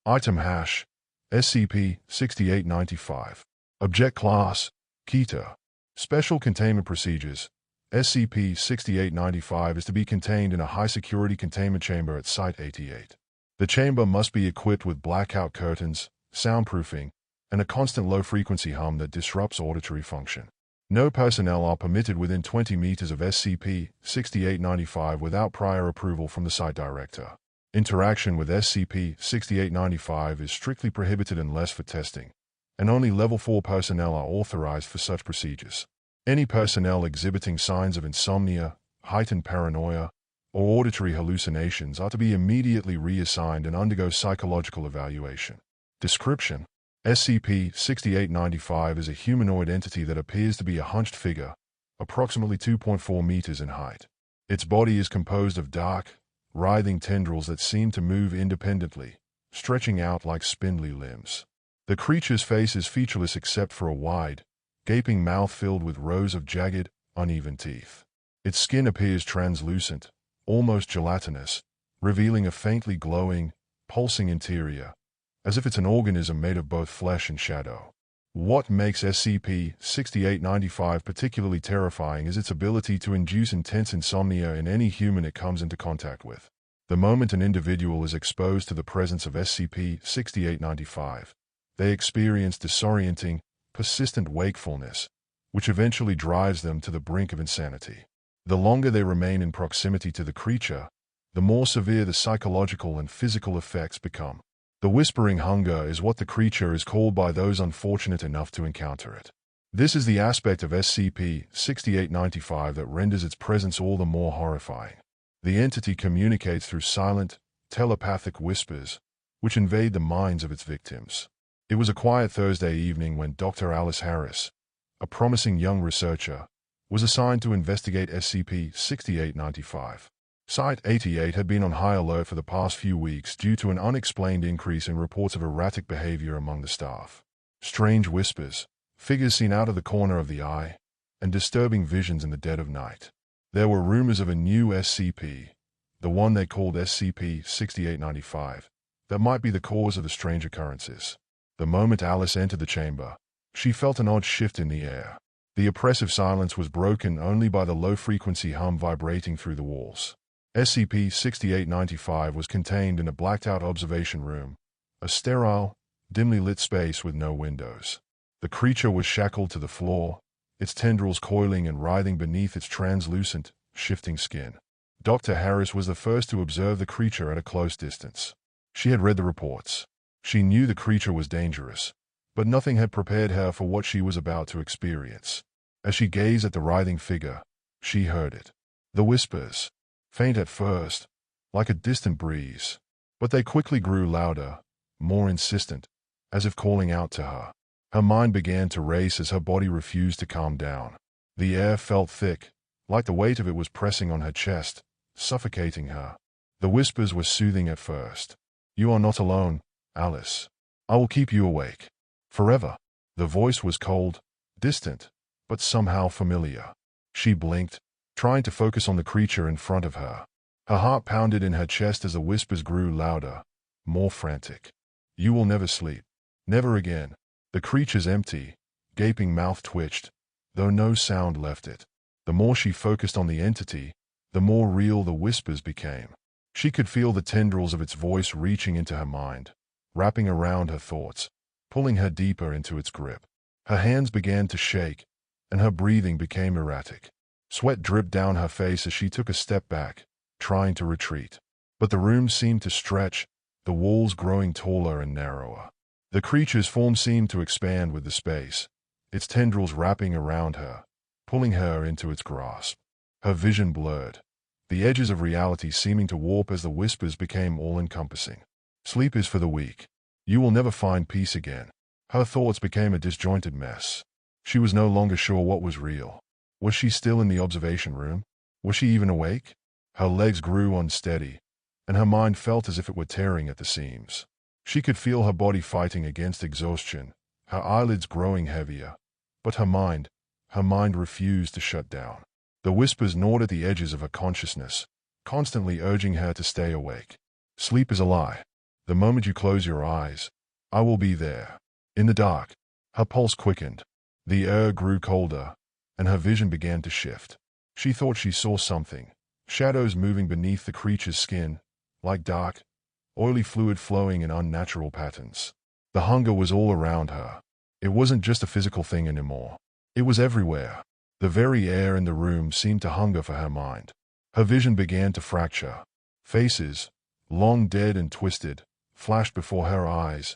Item hash SCP-6895. Object Class Keter. Special Containment Procedures. SCP-6895 is to be contained in a high-security containment chamber at Site-88. The chamber must be equipped with blackout curtains, soundproofing, and a constant low-frequency hum that disrupts auditory function. No personnel are permitted within 20 meters of SCP-6895 without prior approval from the site director. Interaction with SCP-6895 is strictly prohibited unless for testing, and only Level 4 personnel are authorized for such procedures. Any personnel exhibiting signs of insomnia, heightened paranoia, or auditory hallucinations are to be immediately reassigned and undergo psychological evaluation. Description: SCP-6895 is a humanoid entity that appears to be a hunched figure, approximately 2.4 meters in height. Its body is composed of dark, writhing tendrils that seem to move independently, stretching out like spindly limbs. The creature's face is featureless except for a wide, gaping mouth filled with rows of jagged, uneven teeth. Its skin appears translucent, almost gelatinous, revealing a faintly glowing, pulsing interior, as if it's an organism made of both flesh and shadow. What makes SCP-6895 particularly terrifying is its ability to induce intense insomnia in any human it comes into contact with. The moment an individual is exposed to the presence of SCP-6895, they experience disorienting, persistent wakefulness, which eventually drives them to the brink of insanity. The longer they remain in proximity to the creature, the more severe the psychological and physical effects become. The whispering hunger is what the creature is called by those unfortunate enough to encounter it. This is the aspect of SCP-6895 that renders its presence all the more horrifying. The entity communicates through silent, telepathic whispers, which invade the minds of its victims. It was a quiet Thursday evening when Dr. Alice Harris, a promising young researcher, was assigned to investigate SCP-6895. Site-88 had been on high alert for the past few weeks due to an unexplained increase in reports of erratic behavior among the staff. Strange whispers, figures seen out of the corner of the eye, and disturbing visions in the dead of night. There were rumors of a new SCP, the one they called SCP-6895, that might be the cause of the strange occurrences. The moment Alice entered the chamber, she felt an odd shift in the air. The oppressive silence was broken only by the low-frequency hum vibrating through the walls. SCP-6895 was contained in a blacked-out observation room, a sterile, dimly lit space with no windows. The creature was shackled to the floor, its tendrils coiling and writhing beneath its translucent, shifting skin. Dr. Harris was the first to observe the creature at a close distance. She had read the reports. She knew the creature was dangerous, but nothing had prepared her for what she was about to experience. As she gazed at the writhing figure, she heard it. The whispers, faint at first, like a distant breeze, but they quickly grew louder, more insistent, as if calling out to her. Her mind began to race as her body refused to calm down. The air felt thick, like the weight of it was pressing on her chest, suffocating her. The whispers were soothing at first. "You are not alone, Alice. I will keep you awake. Forever." The voice was cold, distant, but somehow familiar. She blinked, trying to focus on the creature in front of her. Her heart pounded in her chest as the whispers grew louder, more frantic. "You will never sleep. Never again." The creature's empty, gaping mouth twitched, though no sound left it. The more she focused on the entity, the more real the whispers became. She could feel the tendrils of its voice reaching into her mind, wrapping around her thoughts, pulling her deeper into its grip. Her hands began to shake, and her breathing became erratic. Sweat dripped down her face as she took a step back, trying to retreat. But the room seemed to stretch, the walls growing taller and narrower. The creature's form seemed to expand with the space, its tendrils wrapping around her, pulling her into its grasp. Her vision blurred, the edges of reality seeming to warp as the whispers became all-encompassing. "Sleep is for the weak. You will never find peace again." Her thoughts became a disjointed mess. She was no longer sure what was real. Was she still in the observation room? Was she even awake? Her legs grew unsteady, and her mind felt as if it were tearing at the seams. She could feel her body fighting against exhaustion, her eyelids growing heavier, but her mind refused to shut down. The whispers gnawed at the edges of her consciousness, constantly urging her to stay awake. "Sleep is a lie. The moment you close your eyes, I will be there. In the dark, her pulse quickened. The air grew colder, and her vision began to shift. She thought she saw something, shadows moving beneath the creature's skin, like dark, oily fluid flowing in unnatural patterns. The hunger was all around her. It wasn't just a physical thing anymore. It was everywhere. The very air in the room seemed to hunger for her mind. Her vision began to fracture. Faces, long dead and twisted, flashed before her eyes,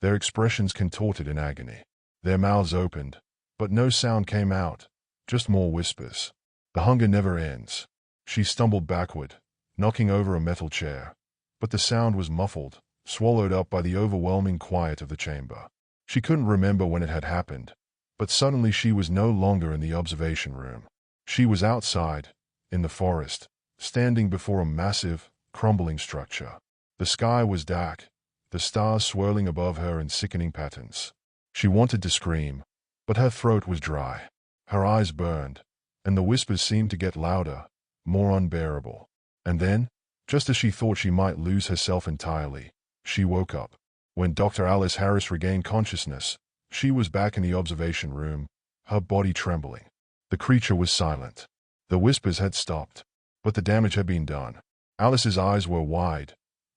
their expressions contorted in agony. Their mouths opened, but no sound came out, just more whispers. The hunger never ends. She stumbled backward, knocking over a metal chair, but the sound was muffled, swallowed up by the overwhelming quiet of the chamber. She couldn't remember when it had happened, but suddenly she was no longer in the observation room. She was outside, in the forest, standing before a massive, crumbling structure. The sky was dark, the stars swirling above her in sickening patterns. She wanted to scream, but her throat was dry. Her eyes burned, and the whispers seemed to get louder, more unbearable. And then, just as she thought she might lose herself entirely, she woke up. When Dr. Alice Harris regained consciousness, she was back in the observation room, her body trembling. The creature was silent. The whispers had stopped, but the damage had been done. Alice's eyes were wide,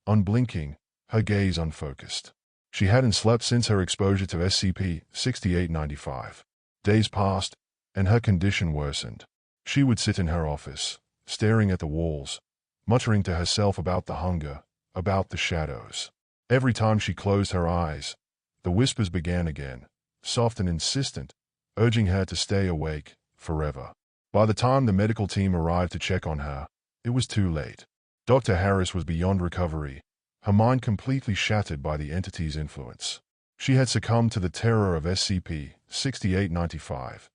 unblinking, her gaze unfocused. She hadn't slept since her exposure to SCP-6895. Days passed, and her condition worsened. She would sit in her office, staring at the walls, muttering to herself about the hunger, about the shadows. Every time she closed her eyes, the whispers began again, soft and insistent, urging her to stay awake forever. By the time the medical team arrived to check on her, it was too late. Dr. Harris was beyond recovery, her mind completely shattered by the entity's influence. She had succumbed to the terror of SCP-6895,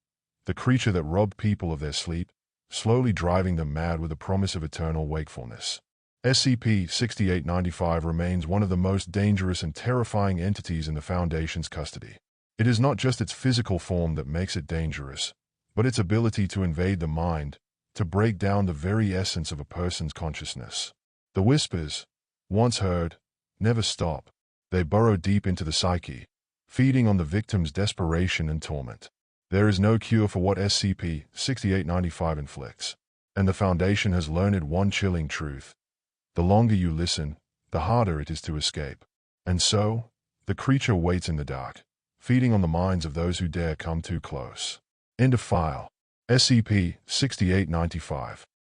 the creature that robbed people of their sleep, slowly driving them mad with the promise of eternal wakefulness. SCP-6895 remains one of the most dangerous and terrifying entities in the Foundation's custody. It is not just its physical form that makes it dangerous, but its ability to invade the mind, to break down the very essence of a person's consciousness. The whispers, once heard, never stop. They burrow deep into the psyche, feeding on the victim's desperation and torment. There is no cure for what SCP-6895 inflicts, and the Foundation has learned one chilling truth. The longer you listen, the harder it is to escape. And so, the creature waits in the dark, feeding on the minds of those who dare come too close. End of file. SCP-6895